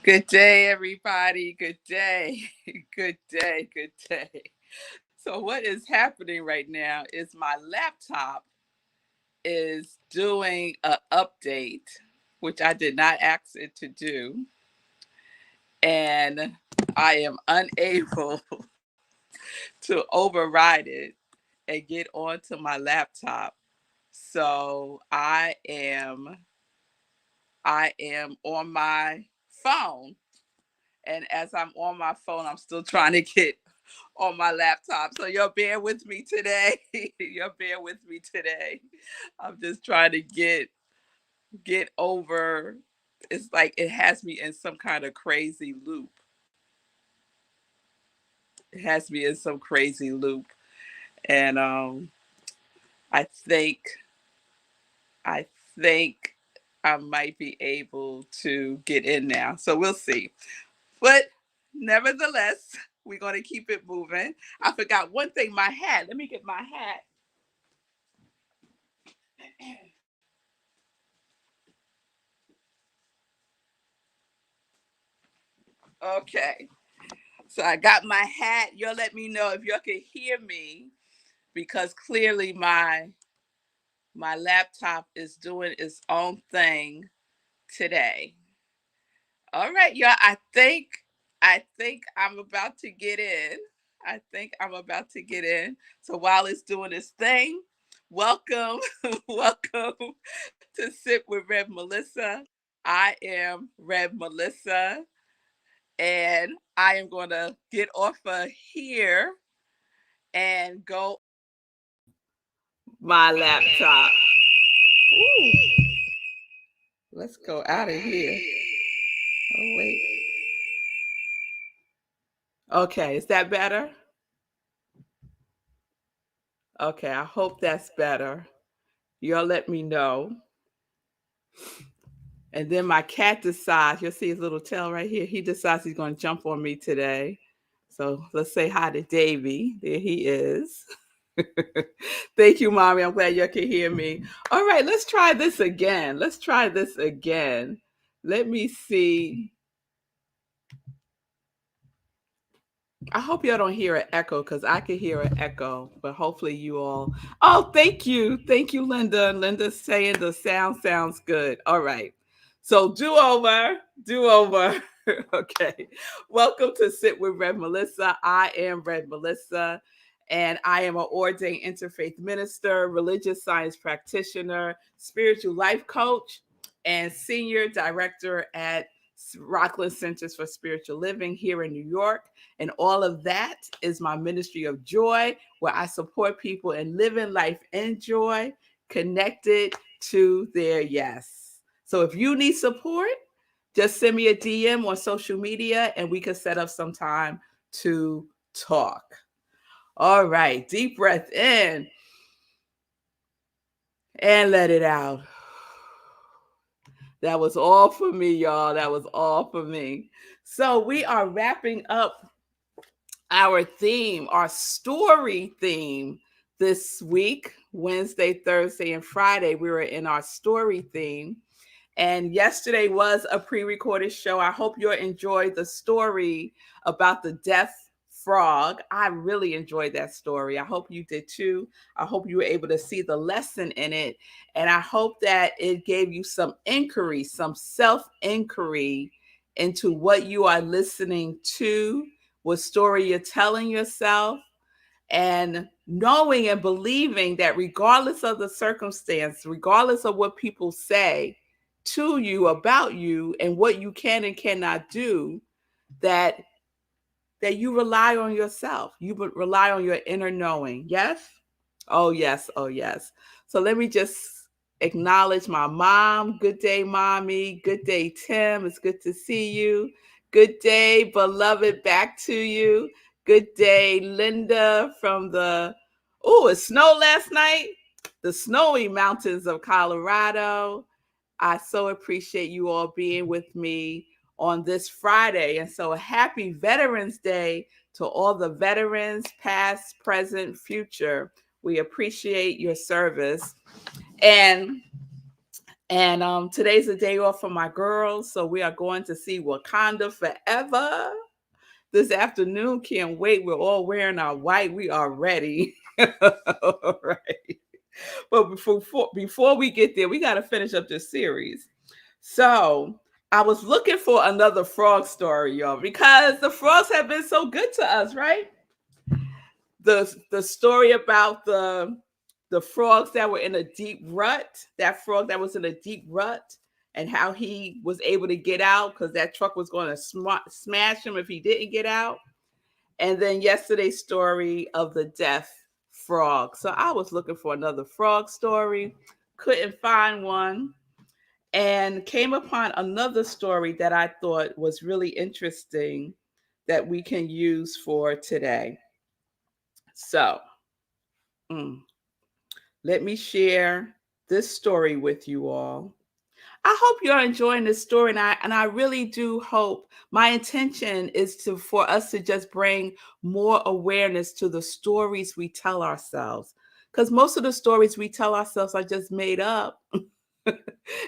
Good day, everybody. Good day. Good day. Good day. So, what is happening right now is my laptop is doing an update, which I did not ask it to do, and I am unable to override it and get onto my laptop. So, I am on my phone, and as I'm on my phone, I'm still trying to get on my laptop. So you'll bear with me today. You'll bear with me today. I'm just trying to get over. It's like it has me in some kind of crazy loop. It has me in some crazy loop, and I think I think I might be able to get in now. So we'll see. But nevertheless, we're going to keep it moving. I forgot one thing, my hat. Let me get my hat. Okay. So I got my hat. You'll let me know if you can hear me because clearly my laptop is doing its own thing today. All right, y'all. I think I'm about to get in. I think I'm about to get in. So while it's doing its thing, welcome, welcome to Sit with Rev Melissa. I am Rev Melissa, and I am going to get off of here and go my laptop. Ooh, let's go out of here. Oh, wait. Okay, is that better? Okay, I hope that's better. Y'all let me know. And then my cat decides, you'll see his little tail right here. He decides he's going to jump on me today. So let's say hi to Davy. There he is. Thank you, Mommy. I'm glad you can hear me. All right, let's try this again. Let's try this again. Let me see. I hope y'all don't hear an echo because I can hear an echo, but hopefully you all. Oh, thank you. Thank you, Linda. Linda's saying the sound sounds good. All right. So do over. Do over. Okay. Welcome to Sit with Rev Melissa. I am Rev Melissa, and I am an ordained interfaith minister, religious science practitioner, spiritual life coach, and senior director at Rockland Centers for Spiritual Living here in New York. And all of that is my ministry of joy, where I support people in living life in joy, connected to their yes. So if you need support, just send me a DM on social media and we can set up some time to talk. All right, deep breath in and let it out. That was all for me, y'all. That was all for me. So we are wrapping up our theme, our story theme this week, Wednesday, Thursday, and Friday. We were in our story theme. And yesterday was a pre recorded show. I hope you enjoyed the story about the deaf frog. I really enjoyed that story. I hope you did too. I hope you were able to see the lesson in it. And I hope that it gave you some inquiry, some self inquiry into what you are listening to, what story you're telling yourself, and knowing and believing that regardless of the circumstance, regardless of what people say to you about you and what you can and cannot do, that you rely on yourself. You rely on your inner knowing. Yes? Oh, yes. Oh, yes. So let me just acknowledge my mom. Good day, mommy. Good day, Tim. It's good to see you. Good day, beloved. Back to you. Good day, Linda from it snowed last night. The snowy mountains of Colorado. I so appreciate you all being with me on this Friday. And so happy Veterans Day to all the veterans, past, present, future. We appreciate your service. And And today's the day off for my girls. So we are going to see Wakanda Forever this afternoon. Can't wait. We're all wearing our white. We are ready. All right. But before we get there, we got to finish up this series. So I was looking for another frog story, y'all, because the frogs have been so good to us, right? The story about the frogs that were in a deep rut, that frog that was in a deep rut, and how he was able to get out because that truck was going to smash him if he didn't get out. And then yesterday's story of the deaf frog. So I was looking for another frog story, couldn't find one, and came upon another story that I thought was really interesting that we can use for today. So, let me share this story with you all. I hope you're enjoying this story, and I really do hope. My intention is for us to just bring more awareness to the stories we tell ourselves, because most of the stories we tell ourselves are just made up.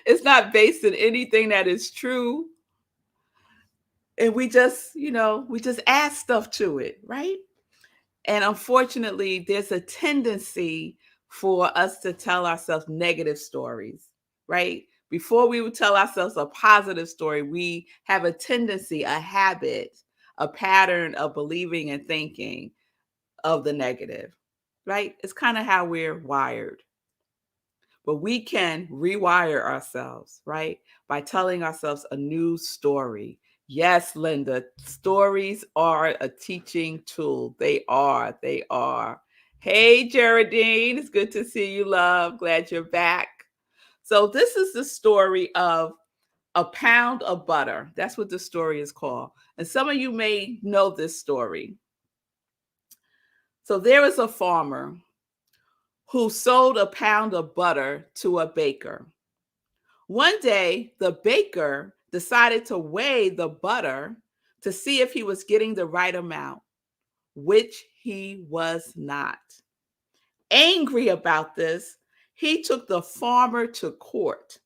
It's not based in anything that is true, and we just add stuff to it, right? And unfortunately, there's a tendency for us to tell ourselves negative stories, right? Before we would tell ourselves a positive story, we have a tendency, a habit, a pattern of believing and thinking of the negative, right? It's kind of how we're wired. But we can rewire ourselves, right? By telling ourselves a new story. Yes, Linda, stories are a teaching tool. They are. They are. Hey, Geraldine, it's good to see you, love. Glad you're back. So, this is the story of a pound of butter. That's what the story is called. And some of you may know this story. So, there is a farmer who sold a pound of butter to a baker. One day, the baker decided to weigh the butter to see if he was getting the right amount, which he was not. Angry about this, he took the farmer to court.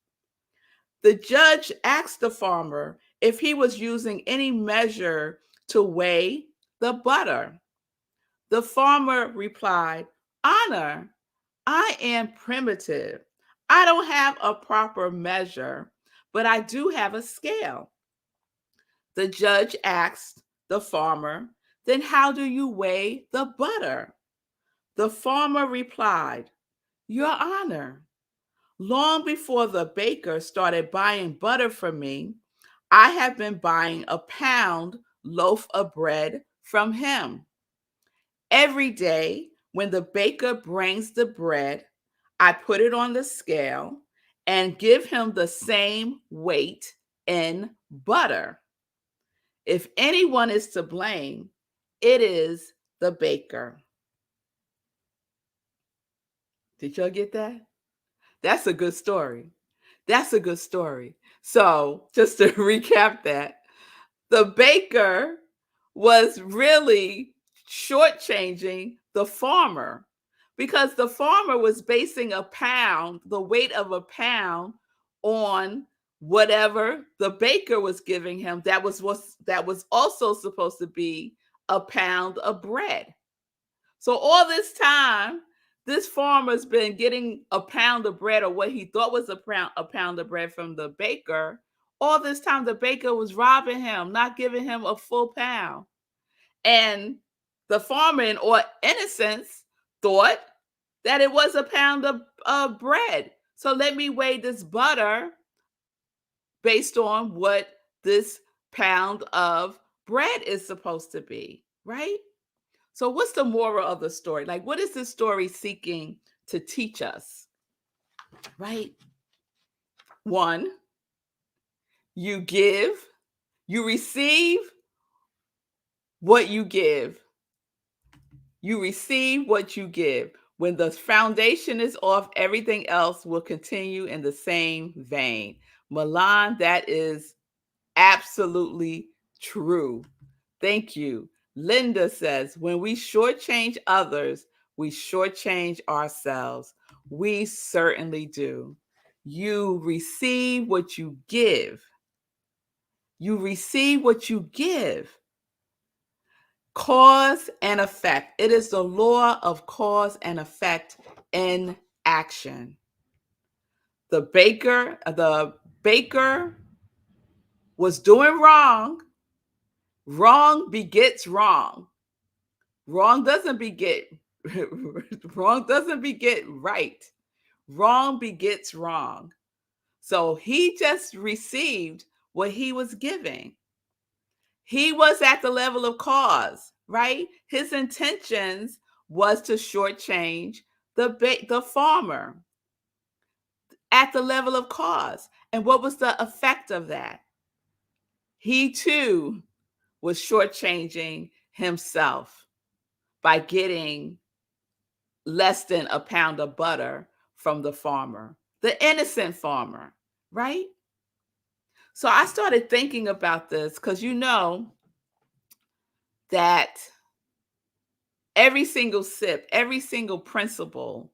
The judge asked the farmer if he was using any measure to weigh the butter. The farmer replied, "Honor, I am primitive. I don't have a proper measure, but I do have a scale." The judge asked the farmer, "Then how do you weigh the butter?" The farmer replied, "Your Honor, long before the baker started buying butter from me, I have been buying a pound loaf of bread from him. Every day when the baker brings the bread, I put it on the scale and give him the same weight in butter. If anyone is to blame, it is the baker." Did y'all get that? That's a good story. That's a good story. So, just to recap that, the baker was really shortchanging the farmer because the farmer was basing a pound, the weight of a pound, on whatever the baker was giving him. That was also supposed to be a pound of bread. So all this time, this farmer's been getting a pound of bread, or what he thought was a pound of bread, from the baker. All this time, the baker was robbing him, not giving him a full pound. And the farmer, in all innocence, thought that it was a pound of bread. So let me weigh this butter based on what this pound of bread is supposed to be, right? So, what's the moral of the story? Like, what is this story seeking to teach us? Right? One, you give, you receive what you give. You receive what you give. When the foundation is off, everything else will continue in the same vein. Milan, that is absolutely true. Thank you. Linda says, when we shortchange others, we shortchange ourselves. We certainly do. You receive what you give. You receive what you give. Cause and effect. It is the law of cause and effect in action. The baker was doing wrong. Wrong begets wrong. Wrong doesn't beget wrong doesn't beget right. Wrong begets wrong. So he just received what he was giving. He was at the level of cause, right? His intentions was to shortchange the farmer at the level of cause. And what was the effect of that? He too was shortchanging himself by getting less than a pound of butter from the farmer, the innocent farmer, right? So I started thinking about this because you know that every single sip, every single principle,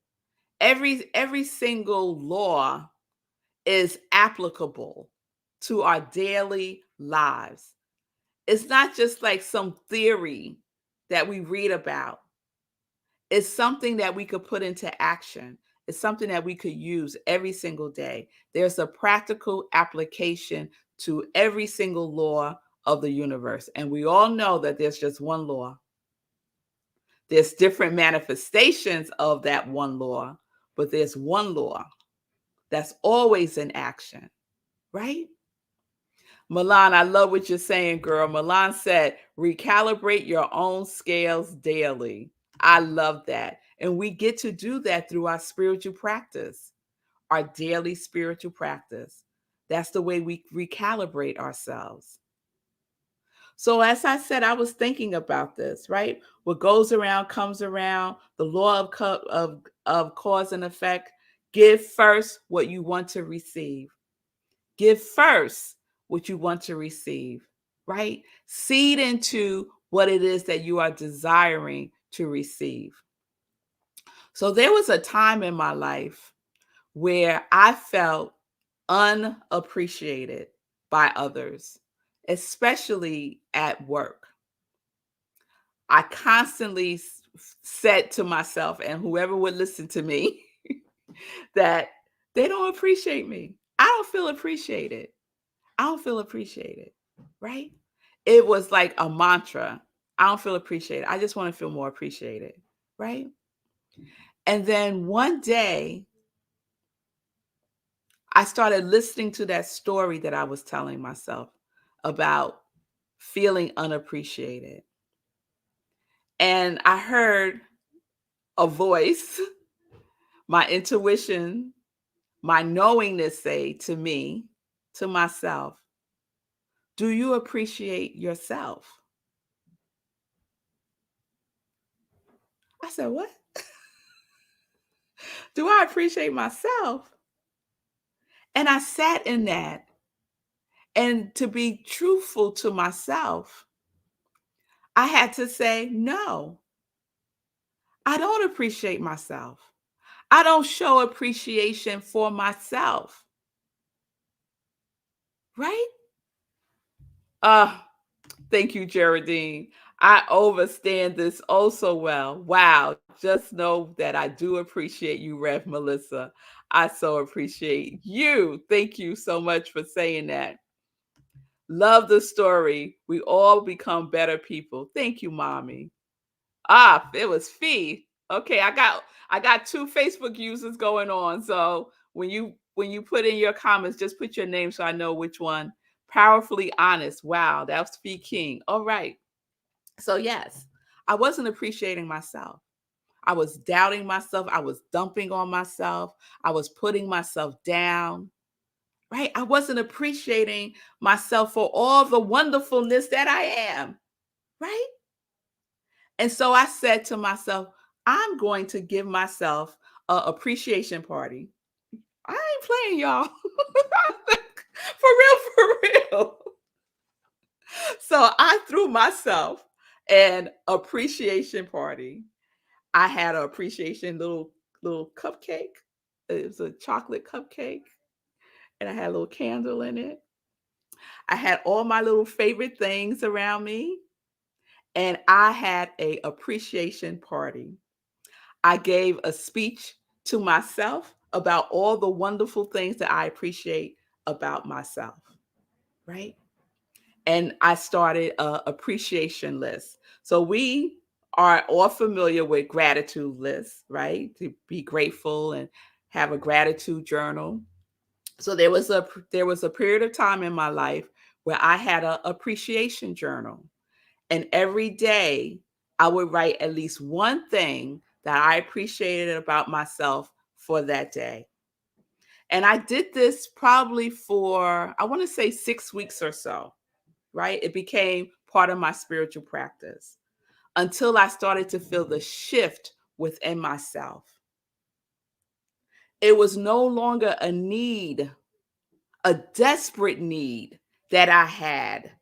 every single law is applicable to our daily lives. It's not just like some theory that we read about. It's something that we could put into action. It's something that we could use every single day. There's a practical application to every single law of the universe. And we all know that there's just one law. There's different manifestations of that one law, but there's one law that's always in action, right? Milan, I love what you're saying, girl. Milan said, recalibrate your own scales daily. I love that. And we get to do that through our spiritual practice, our daily spiritual practice. That's the way we recalibrate ourselves. So, as I said, I was thinking about this, right? What goes around comes around. The law of cause and effect. Give first what you want to receive. Give first what you want to receive, right? Seed into what it is that you are desiring to receive. So there was a time in my life where I felt unappreciated by others, especially at work. I constantly said to myself and whoever would listen to me that they don't appreciate me. I don't feel appreciated. I don't feel appreciated, right? It was like a mantra. I don't feel appreciated. I just want to feel more appreciated, right? And then one day, I started listening to that story that I was telling myself about feeling unappreciated. And I heard a voice, my intuition, my knowingness say to me, to myself, do you appreciate yourself? I said, what? Do I appreciate myself? And I sat in that. And to be truthful to myself, I had to say, no, I don't appreciate myself. I don't show appreciation for myself, right? Uh, Thank you, Geraldine. I overstand this oh so well. Wow. Just know that I do appreciate you, Rev Melissa. I so appreciate you. Thank you so much for saying that. Love the story. We all become better people. Thank you, mommy. It was Fee. Okay, I got two Facebook users going on. So when you put in your comments, just put your name so I know which one. Powerfully honest. Wow, that's Fee King. All right. So yes, I wasn't appreciating myself. I was doubting myself. I was dumping on myself. I was putting myself down. Right? I wasn't appreciating myself for all the wonderfulness that I am. Right? And so I said to myself, I'm going to give myself an appreciation party. I ain't playing, y'all. For real, for real. So I threw myself an appreciation party. I had an appreciation little cupcake. It was a chocolate cupcake. and I had a little candle in it. I had all my little favorite things around me, and I had a appreciation party. I gave a speech to myself about all the wonderful things that I appreciate about myself, right? And I started a appreciation list. So we are all familiar with gratitude lists, right? To be grateful and have a gratitude journal. So there was a period of time in my life where I had an appreciation journal, and every day I would write at least one thing that I appreciated about myself for that day. And I did this probably for, I want to say, 6 weeks or so, right? It became part of my spiritual practice until I started to feel the shift within myself. It was no longer a need, a desperate need that I had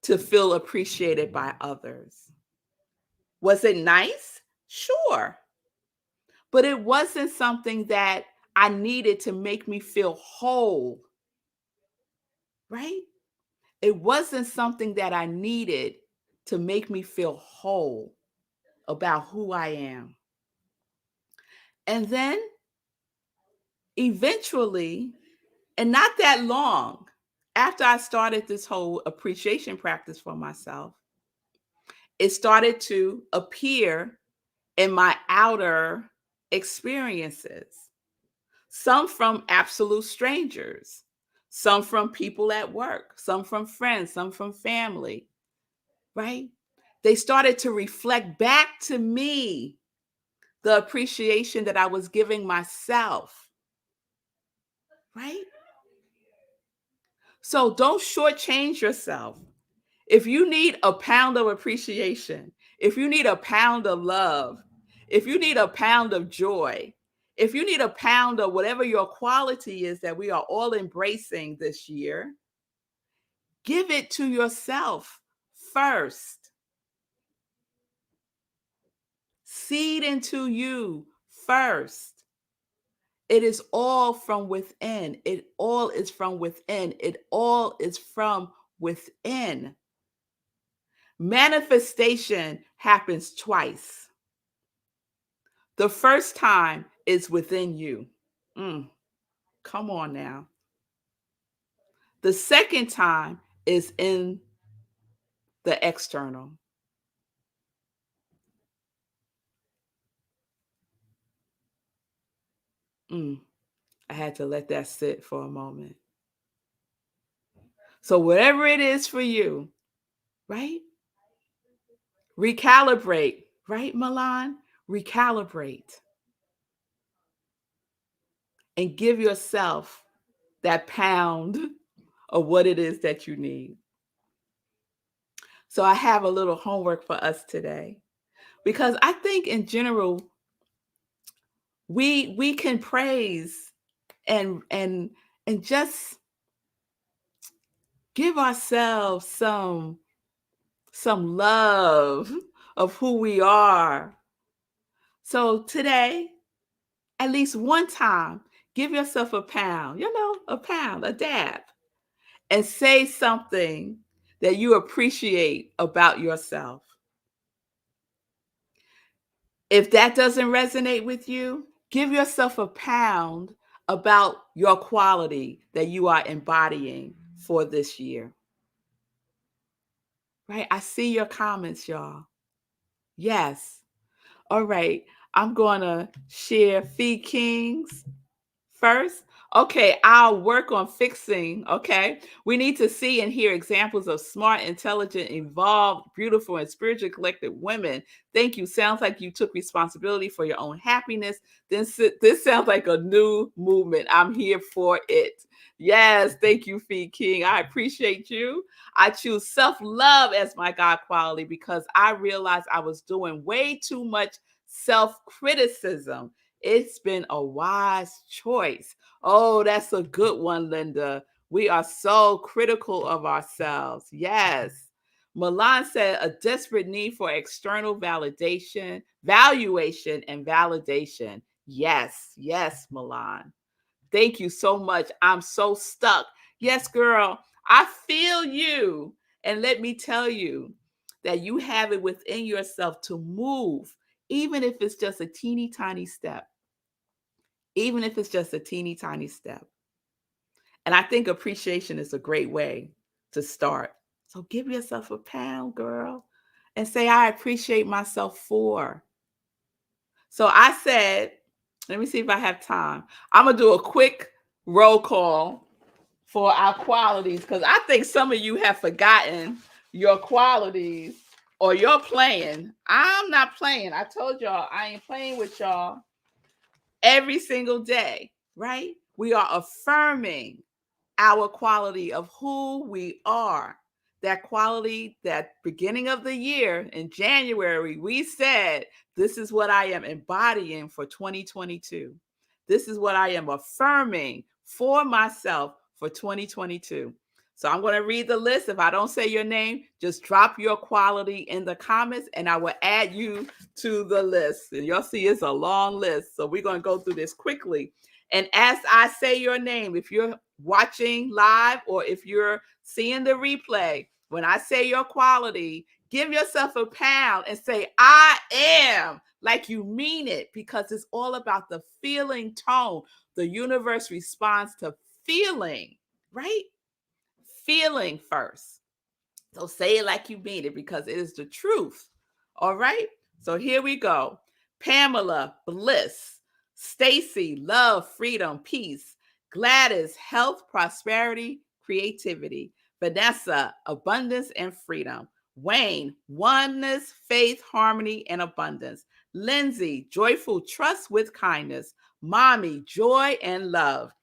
to feel appreciated by others. Was it nice? Sure. But it wasn't something that I needed to make me feel whole, right? It wasn't something that I needed to make me feel whole about who I am. And then eventually, and not that long after I started this whole appreciation practice for myself, it started to appear in my outer experiences. Some from absolute strangers, some from people at work, some from friends, some from family, right? They started to reflect back to me the appreciation that I was giving myself, right? So don't shortchange yourself. If you need a pound of appreciation, if you need a pound of love, if you need a pound of joy, if you need a pound of whatever your quality is that we are all embracing this year, give it to yourself first. Seed into you first. It is all from within. It all is from within. It all is from within. Manifestation happens twice. The first time is within you. Mm, come on now. The second time is in the external. Mm, I had to let that sit for a moment. So, whatever it is for you, right? Recalibrate, right, Milan? Recalibrate and give yourself that pound of what it is that you need. So, I have a little homework for us today because I think in general, we can praise and just give ourselves some love of who we are. So today, at least one time, give yourself a pound, a pound, a dab, and say something that you appreciate about yourself. If that doesn't resonate with you, give yourself a pound about your quality that you are embodying for this year. Right? I see your comments, y'all. Yes. All right. I'm going to share Feed Kings first. Okay, I'll work on fixing. Okay. We need to see and hear examples of smart, intelligent, evolved, beautiful, and spiritually collected women. Thank you. Sounds like you took responsibility for your own happiness. This sounds like a new movement. I'm here for it. Yes. Thank you, Feed King. I appreciate you. I choose self love as my God quality because I realized I was doing way too much self criticism. It's been a wise choice. Oh, that's a good one, Linda. We are so critical of ourselves. Yes. Milan said a desperate need for external validation, valuation, and validation. Yes, yes, Milan. Thank you so much. I'm so stuck. Yes, girl, I feel you. And let me tell you that you have it within yourself to move, even if it's just a teeny tiny step, even if it's just a teeny tiny step. And I think appreciation is a great way to start. So give yourself a pound, girl, and say, I appreciate myself for. So I said, let me see if I have time. I'm going to do a quick roll call for our qualities because I think some of you have forgotten your qualities or you're playing. I'm not playing. I told y'all I ain't playing with y'all every single day, right? We are affirming our quality of who we are. That quality, that beginning of the year in January, we said, this is what I am embodying for 2022. This is what I am affirming for myself for 2022. So I'm going to read the list. If I don't say your name, just drop your quality in the comments and I will add you to the list. And you'll see it's a long list. So we're going to go through this quickly. And as I say your name, if you're watching live or if you're seeing the replay, when I say your quality, give yourself a pound and say, I am, like you mean it, because it's all about the feeling tone. The universe responds to feeling, right? Feeling first. So say it like you mean it because it is the truth. All right. So here we go. Pamela, bliss. Stacy, love, freedom, peace. Gladys, health, prosperity, creativity. Vanessa, abundance and freedom. Wayne, oneness, faith, harmony, and abundance. Lindsay, joyful trust with kindness. Mommy, joy and love.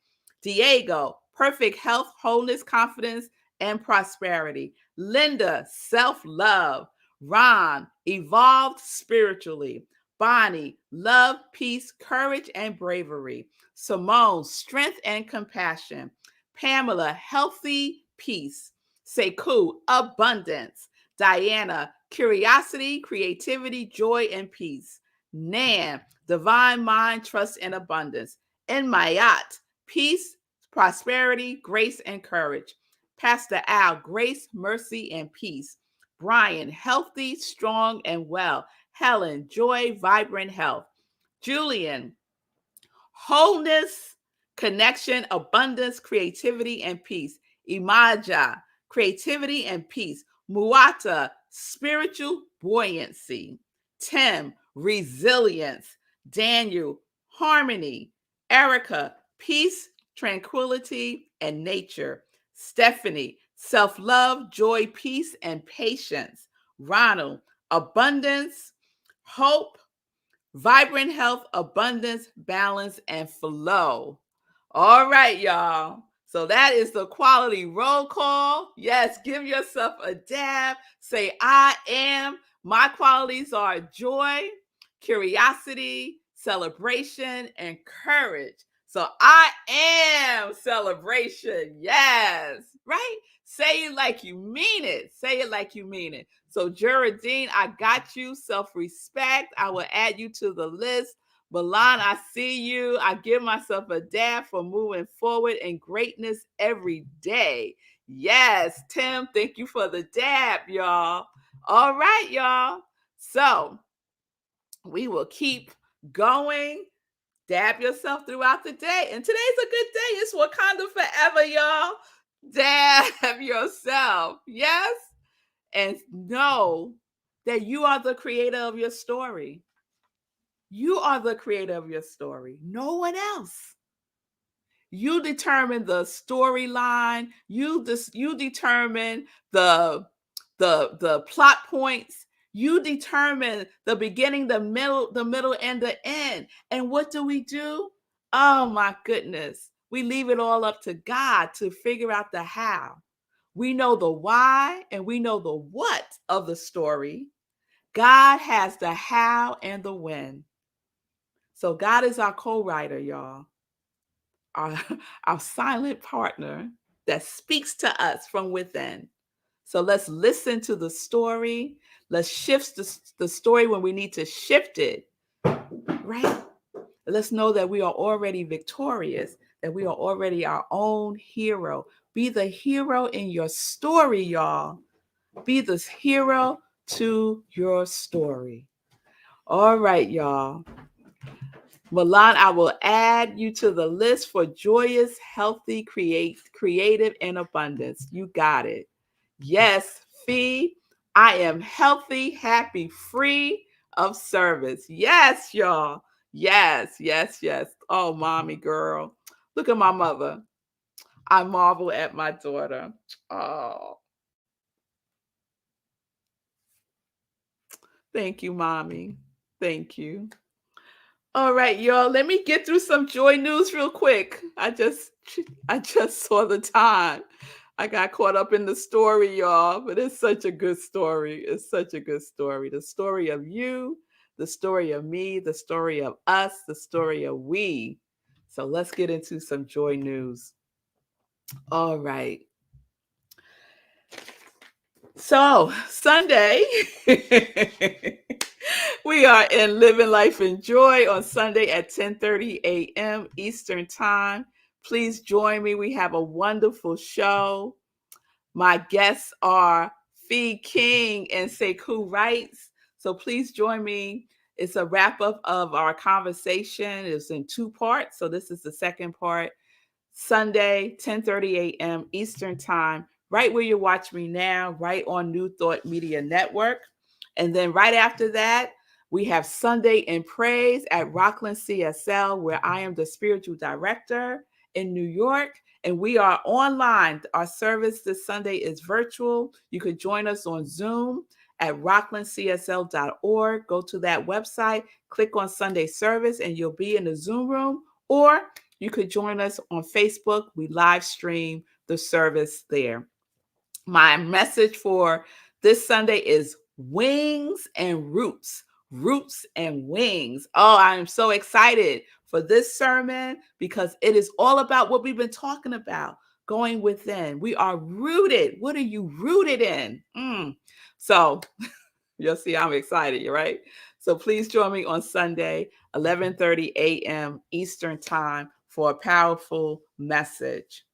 Diego, perfect health, wholeness, confidence, and prosperity. Linda, self-love. Ron, evolved spiritually. Bonnie, love, peace, courage, and bravery. Simone, strength and compassion. Pamela, healthy peace. Sekou, abundance. Diana, curiosity, creativity, joy, and peace. Nan, divine mind, trust, and abundance. And Mayat, peace, prosperity, grace, and courage. Pastor Al, grace, mercy, and peace. Brian, healthy, strong, and well. Helen, joy, vibrant health. Julian, wholeness, connection, abundance, creativity, and peace. Imaja, creativity and peace. Muata, spiritual buoyancy. Tim, resilience. Daniel, harmony. Erica, peace, tranquility, and nature. Stephanie, self-love, joy, peace, and patience. Ronald, abundance, hope, vibrant health, abundance, balance, and flow. All right, y'all. So that is the quality roll call. Yes, give yourself a dab. Say, I am. My qualities are joy, curiosity, celebration, and courage. So I am celebration. Yes, right? Say it like you mean it. Say it like you mean it. So, Geraldine, I got you. Self-respect. I will add you to the list. Milan, I see you. I give myself a dab for moving forward in greatness every day. Yes, Tim, thank you for the dab, y'all. All right, y'all. So we will keep going. Dab yourself throughout the day. And today's a good day. It's Wakanda forever, y'all. Dab yourself. Yes? And know that you are the creator of your story. You are the creator of your story. No one else. You determine the storyline. You determine the plot points. You determine the beginning, the middle, and the end. And what do? Oh my goodness. We leave it all up to God to figure out the how. We know the why and we know the what of the story. God has the how and the when. So God is our co-writer, y'all. Our, our silent partner that speaks to us from within. So let's listen to the story. Let's shift the story when we need to shift it, right? Let's know that we are already victorious. that we are already our own hero. Be the hero in your story, y'all. Be the hero to your story. All right, y'all. Milan, I will add you to the list for joyous, healthy, creative, and abundance. You got it. Yes, Fee, I am healthy, happy, free of service. Yes, y'all. Yes, yes, yes. Oh, mommy girl. Look at my mother. I marvel at my daughter. Oh, thank you, mommy. Thank you. All right, y'all. Let me get through some joy news real quick. I just saw the time. I got caught up in the story, y'all, but it's such a good story. It's such a good story. The story of you, the story of me, the story of us, the story of we. So let's get into some joy news. All right. So, Sunday, we are in Living Life in Joy on Sunday at 10:30 a.m. Eastern Time. Please join me. We have a wonderful show. My guests are Fee King and Sekou Wrights. So please join me. It's a wrap up of our conversation. It's in two parts. So this is the second part. Sunday, 10:30 a.m. Eastern Time, right where you watch me now, right on New Thought Media Network. And then right after that, we have Sunday in Praise at Rockland CSL, where I am the spiritual director in New York. And we are online. Our service this Sunday is virtual. You could join us on Zoom at rocklandcsl.org. Go to that website, click on Sunday service, and you'll be in the Zoom room. Or you could join us on Facebook. We live stream the service there. My message for this Sunday is wings and roots. Roots and wings. Oh, I am so excited for this sermon because it is all about what we've been talking about, going within. We are rooted. What are you rooted in? So you'll see I'm excited, right? So please join me on Sunday, 11:30 a.m. Eastern Time for a powerful message.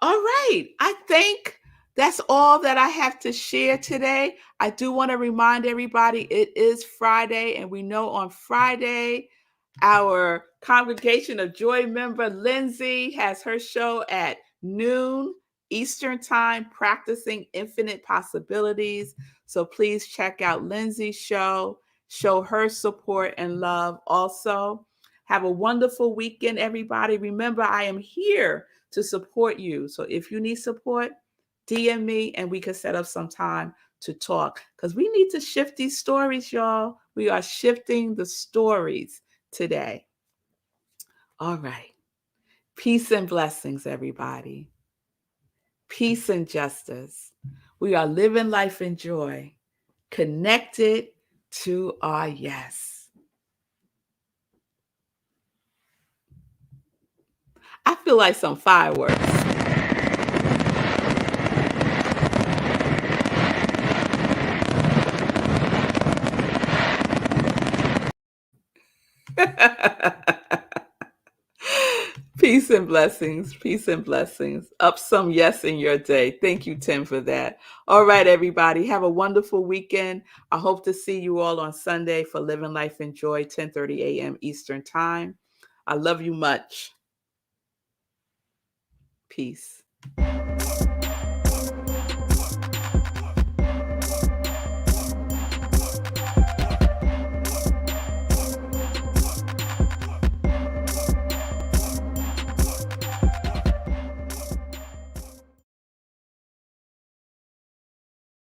All right. I think that's all that I have to share today. I do want to remind everybody it is Friday, and we know on Friday, our Congregation of Joy member, Lindsay, has her show at noon Eastern Time, Practicing Infinite Possibilities. So please check out Lindsay's show, show her support and love also. Have a wonderful weekend, everybody. Remember, I am here to support you. So if you need support, DM me and we can set up some time to talk because we need to shift these stories, y'all. We are shifting the stories today. All right. Peace and blessings, everybody. Peace and justice. We are living life in joy, connected to our yes. I feel like some fireworks. Peace and blessings. Peace and blessings. Up some yes in your day. Thank you, Tim, for that. All right, everybody. Have a wonderful weekend. I hope to see you all on Sunday for Living Life in Joy, 10:30 a.m. Eastern Time. I love you much. Peace.